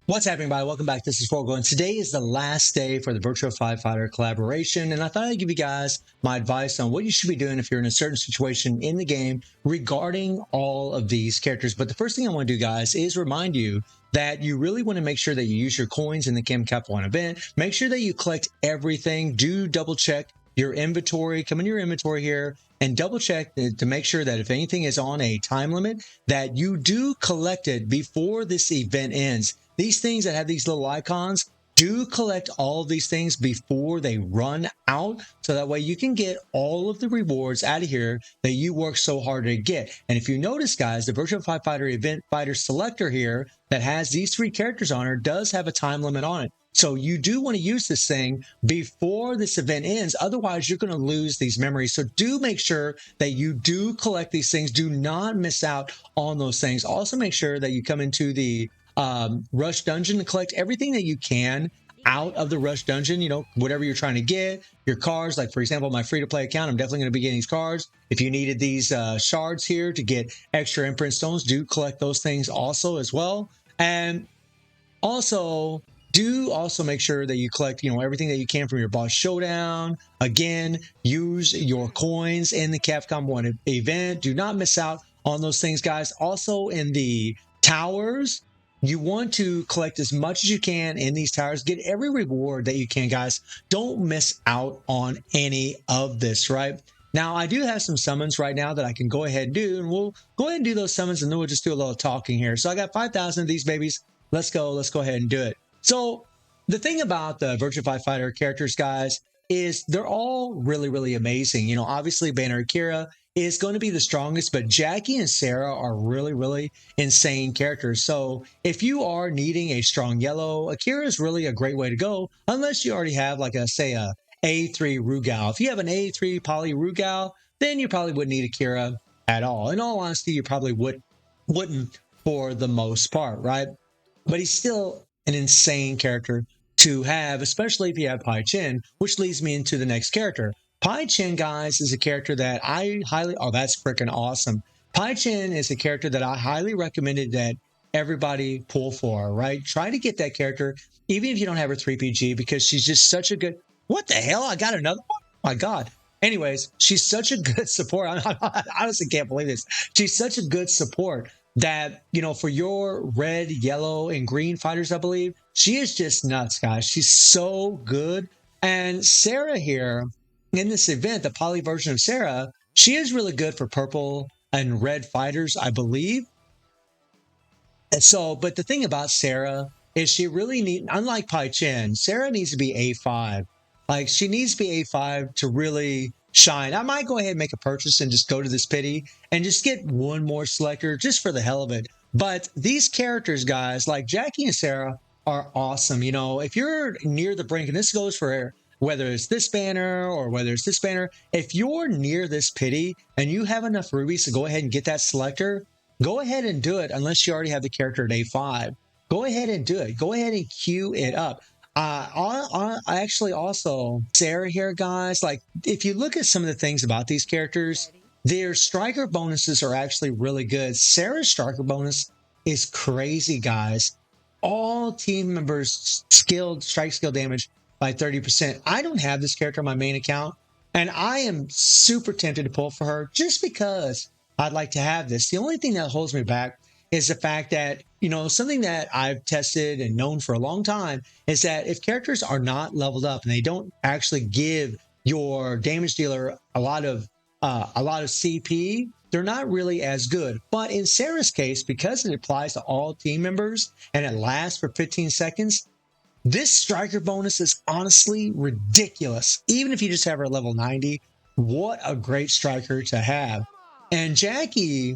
What's happening, everybody? Welcome back. This is Forgo, and today is the last day for the Virtual Firefighter collaboration, and I thought I'd give you guys my advice on what you should be doing if you're in a certain situation in the game regarding all of these characters. But the first thing I want to do, guys, is remind you that you really want to make sure that you use your coins in the Chem Cap 1 event. Make sure that you collect everything. Do double check your inventory. Come in your inventory here and double check to make sure that if anything is on a time limit, that you do collect it before this event ends. These things that have these little icons, do collect all of these things before they run out, so that way you can get all of the rewards out of here that you work so hard to get. And if you notice, guys, the Virtual Firefighter Event Fighter Selector here that has these three characters on it does have a time limit on it. So you do want to use this thing before this event ends. Otherwise, you're going to lose these memories. So do make sure that you do collect these things. Do not miss out on those things. Also, make sure that you come into the rush dungeon and collect everything that you can out of the rush dungeon. You know, whatever you're trying to get, your cards. Like, for example, my free-to-play account, I'm definitely going to be getting these cards. If you needed these shards here to get extra imprint stones, do collect those things also as well. And also, do also make sure that you collect, everything that you can from your boss showdown. Again, use your coins in the Capcom 1 event. Do not miss out on those things, guys. Also, in the towers, you want to collect as much as you can in these towers. Get every reward that you can, guys. Don't miss out on any of this, right? Now, I do have some summons right now that I can go ahead and do, and we'll go ahead and do those summons, and then we'll just do a little talking here. So I got 5,000 of these babies. Let's go ahead and do it. So the thing about the Virtual Firefighter characters, guys, is they're all really amazing. Obviously Banner Akira is going to be the strongest, but Jackie and Sarah are really insane characters. So if you are needing a strong yellow, Akira is really a great way to go, unless you already have, like, say a A3 Rugal. If you have an A3 Poly Rugal, then you probably wouldn't need Akira at all. In all honesty, you probably wouldn't for the most part, right? But he's still an insane character to have, especially if you have Pai Chen, which leads me into the next character. Pai Chen, guys, is a character that I that's freaking awesome. Pai Chen is a character that I highly recommended that everybody pull for, right? Try to get that character, even if you don't have her 3PG, because she's just such a good, what the hell? I got another one? Oh my God. Anyways, she's such a good support. I honestly can't believe this. She's such a good support that, for your red, yellow, and green fighters, I believe, she is just nuts, guys. She's so good. And Sarah here in this event, the poly version of Sarah, she is really good for purple and red fighters, I believe. And so, but the thing about Sarah is she really unlike Pai Chen, Sarah needs to be A5. Like, she needs to be A5 to really shine. I might go ahead and make a purchase and just go to this pity and just get one more selector just for the hell of it. But these characters, guys, like Jackie and Sarah, are awesome. If you're near the brink, and this goes for whether it's this banner or whether it's this banner, if you're near this pity and you have enough rubies to go ahead and get that selector, go ahead and do it unless you already have the character at A5. Go ahead and do it. Go ahead and queue it up. I actually also, Sarah here, guys, like, if you look at some of the things about these characters, their striker bonuses are actually really good. Sarah's striker bonus is crazy, guys. All team members strike skill damage by 30%. I don't have this character on my main account, and I am super tempted to pull for her just because I'd like to have this. The only thing that holds me back is the fact that, something that I've tested and known for a long time is that if characters are not leveled up and they don't actually give your damage dealer a lot of CP, they're not really as good. But in Sarah's case, because it applies to all team members and it lasts for 15 seconds, this striker bonus is honestly ridiculous. Even if you just have her level 90, what a great striker to have. And Jackie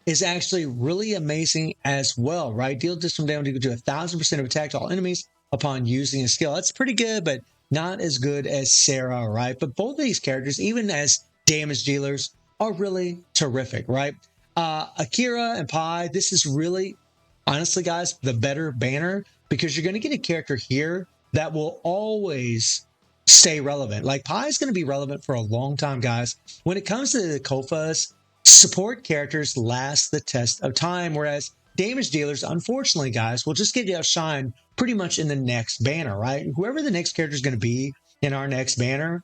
is actually really amazing as well, right? Deal distant damage equal to 1,000% of attack to all enemies upon using a skill. That's pretty good, but not as good as Sarah, right? But both of these characters, even as damage dealers, are really terrific, right? Akira and Pai, this is really, honestly, guys, the better banner, because you're going to get a character here that will always stay relevant. Like, Pai is going to be relevant for a long time, guys. When it comes to the Kofas, support characters last the test of time, whereas damage dealers, unfortunately, guys, will just get outshined pretty much in the next banner, right? Whoever the next character is going to be in our next banner,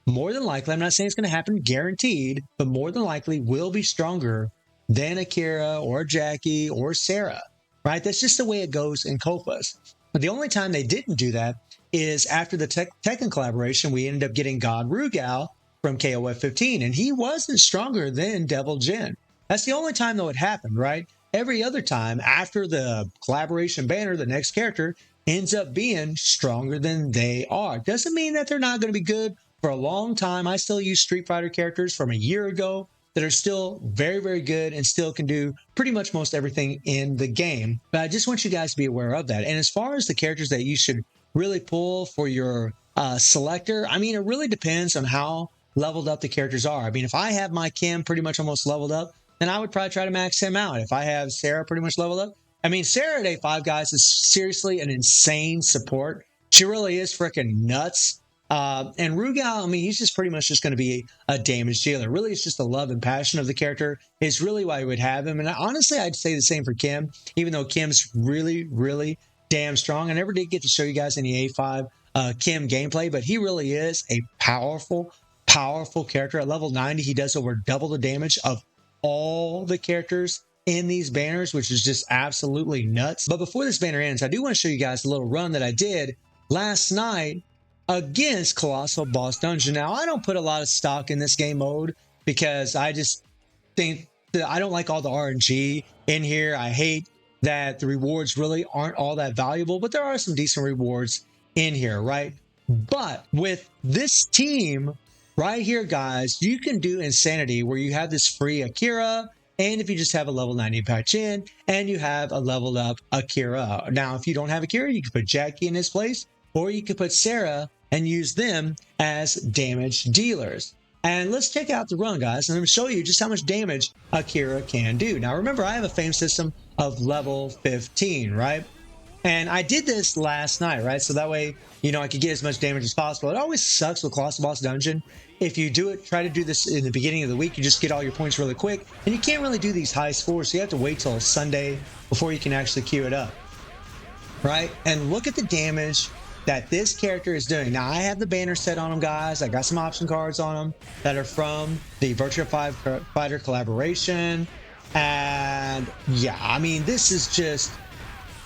more than likely, I'm not saying it's going to happen guaranteed, but more than likely will be stronger than Akira or Jackie or Sarah, right? That's just the way it goes in Copas. But the only time they didn't do that is after the Tekken collaboration, we ended up getting God Rugal from KOF 15, and he wasn't stronger than Devil Jin. That's the only time, though, it happened, right? Every other time after the collaboration banner, the next character ends up being stronger than they are. Doesn't mean that they're not going to be good for a long time. I still use Street Fighter characters from a year ago that are still very, very good and still can do pretty much most everything in the game. But I just want you guys to be aware of that. And as far as the characters that you should really pull for your selector, I mean, it really depends on how leveled up the characters are. I mean, if I have my Kim pretty much almost leveled up, then I would probably try to max him out. If I have Sarah pretty much leveled up, I mean, Sarah at A5, guys, is seriously an insane support. She really is freaking nuts. And Rugal, I mean, he's just pretty much just going to be a damage dealer. Really, it's just the love and passion of the character is really why you would have him. And honestly, I'd say the same for Kim, even though Kim's really, really damn strong. I never did get to show you guys any A5 Kim gameplay, but he really is a powerful, powerful character. At level 90, he does over double the damage of all the characters in these banners, which is just absolutely nuts. But before this banner ends, I do want to show you guys a little run that I did last night against Colossal Boss Dungeon. Now, I don't put a lot of stock in this game mode because I just think that I don't like all the RNG in here. I hate that the rewards really aren't all that valuable, but there are some decent rewards in here, right? But with this team right here, guys, you can do Insanity where you have this free Akira, and if you just have a level 90 patch in, and you have a leveled up Akira. Now, if you don't have Akira, you can put Jackie in his place, or you could put Sarah and use them as damage dealers. And let's check out the run, guys, and I'm going to show you just how much damage Akira can do. Now, remember, I have a fame system of level 15, right? And I did this last night, right? So that way, you know, I could get as much damage as possible. It always sucks with Colossal Boss Dungeon. If you do it, try to do this in the beginning of the week, you just get all your points really quick. And you can't really do these high scores, so you have to wait till Sunday before you can actually queue it up, right? And look at the damage that this character is doing. Now, I have the banner set on him, guys. I got some option cards on him that are from the Virtua 5 Fighter collaboration. And yeah, I mean, this is just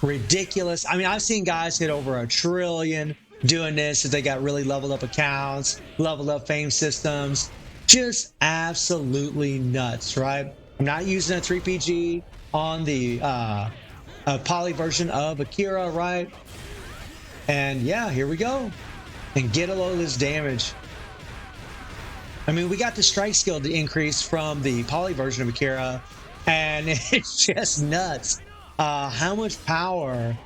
ridiculous. I mean, I've seen guys hit over 1 trillion doing this as they got really leveled up accounts, leveled up fame systems. Just absolutely nuts, right? I'm not using a 3PG on the poly version of Akira, right? And yeah, here we go. And get a load of this damage. I mean, we got the strike skill to increase from the poly version of Akira, and it's just nuts how much power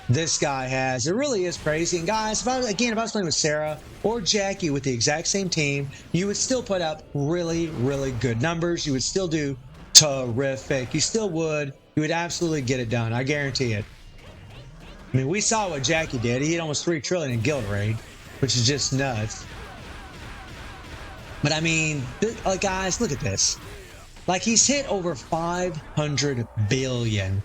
this guy has. It really is crazy. And guys, if I was playing with Sarah or Jackie with the exact same team, you would still put up really, really good numbers. You would still do terrific. You still would. You would absolutely get it done. I guarantee it. I mean, we saw what Jackie did. He hit almost 3 trillion in guild raid, which is just nuts. But I mean, like, guys, look at this. Like, he's hit over 500 billion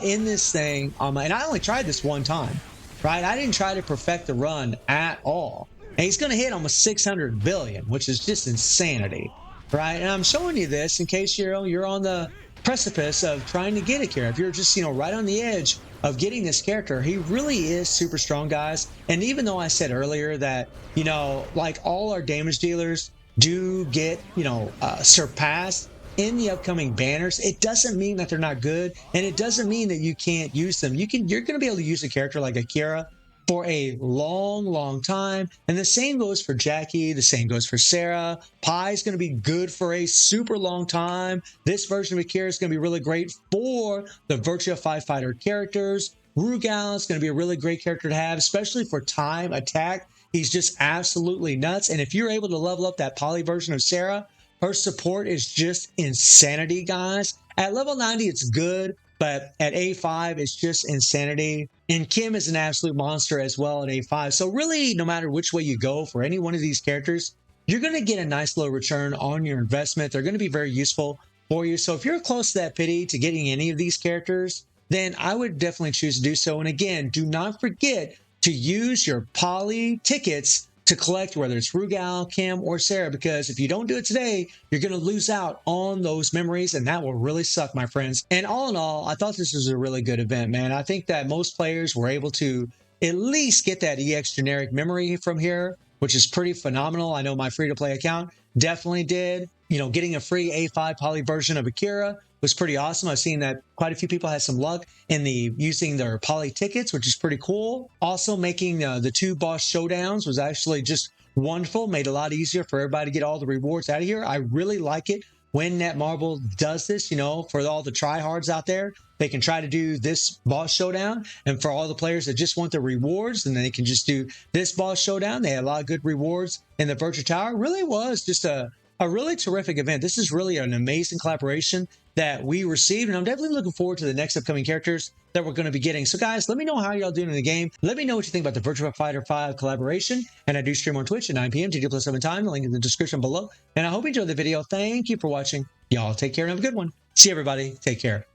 in this thing. And I only tried this one time, right? I didn't try to perfect the run at all. And he's going to hit almost 600 billion, which is just insanity, right? And I'm showing you this in case you're on the precipice of trying to get Akira. If you're just, you know, right on the edge of getting this character, he really is super strong, guys. And even though I said earlier that, you know, like all our damage dealers do get, you know, surpassed in the upcoming banners, it doesn't mean that they're not good, and it doesn't mean that you can't use them. You're going to be able to use a character like Akira for a long, long time. And the same goes for Jackie. The same goes for Sarah. Pi is going to be good for a super long time. This version of Akira is going to be really great for the Virtua 5 Fighter characters. Rugal is going to be a really great character to have, especially for time attack. He's just absolutely nuts. And if you're able to level up that poly version of Sarah, her support is just insanity, guys. At level 90, it's good, but at A5, it's just insanity. And Kim is an absolute monster as well at A5. So really, no matter which way you go for any one of these characters, you're going to get a nice little return on your investment. They're going to be very useful for you. So if you're close to that pity to getting any of these characters, then I would definitely choose to do so. And again, do not forget to use your poly tickets to collect, whether it's Rugal, Cam, or Sarah, because if you don't do it today, you're going to lose out on those memories, and that will really suck, my friends. And all in all, I thought this was a really good event, man. I think that most players were able to at least get that EX generic memory from here, which is pretty phenomenal. I know my free-to-play account definitely did. You know, getting a free A5 poly version of Akira was pretty awesome. I've seen that quite a few people had some luck in the using their poly tickets, which is pretty cool. Also, making the 2 boss showdowns was actually just wonderful. Made it a lot easier for everybody to get all the rewards out of here. I really like it when Netmarble does this, you know, for all the tryhards out there. They can try to do this boss showdown, and for all the players that just want the rewards, then they can just do this boss showdown. They had a lot of good rewards in the Virtual Tower. It really was just a really terrific event. This is really an amazing collaboration that we received, and I'm definitely looking forward to the next upcoming characters that we're going to be getting. So guys, let me know how y'all doing in the game. Let me know what you think about the Virtua Fighter 5 collaboration, and I do stream on Twitch at 9 p.m. TD+7 time. The link in the description below, and I hope you enjoyed the video. Thank you for watching. Y'all take care and have a good one. See everybody. Take care.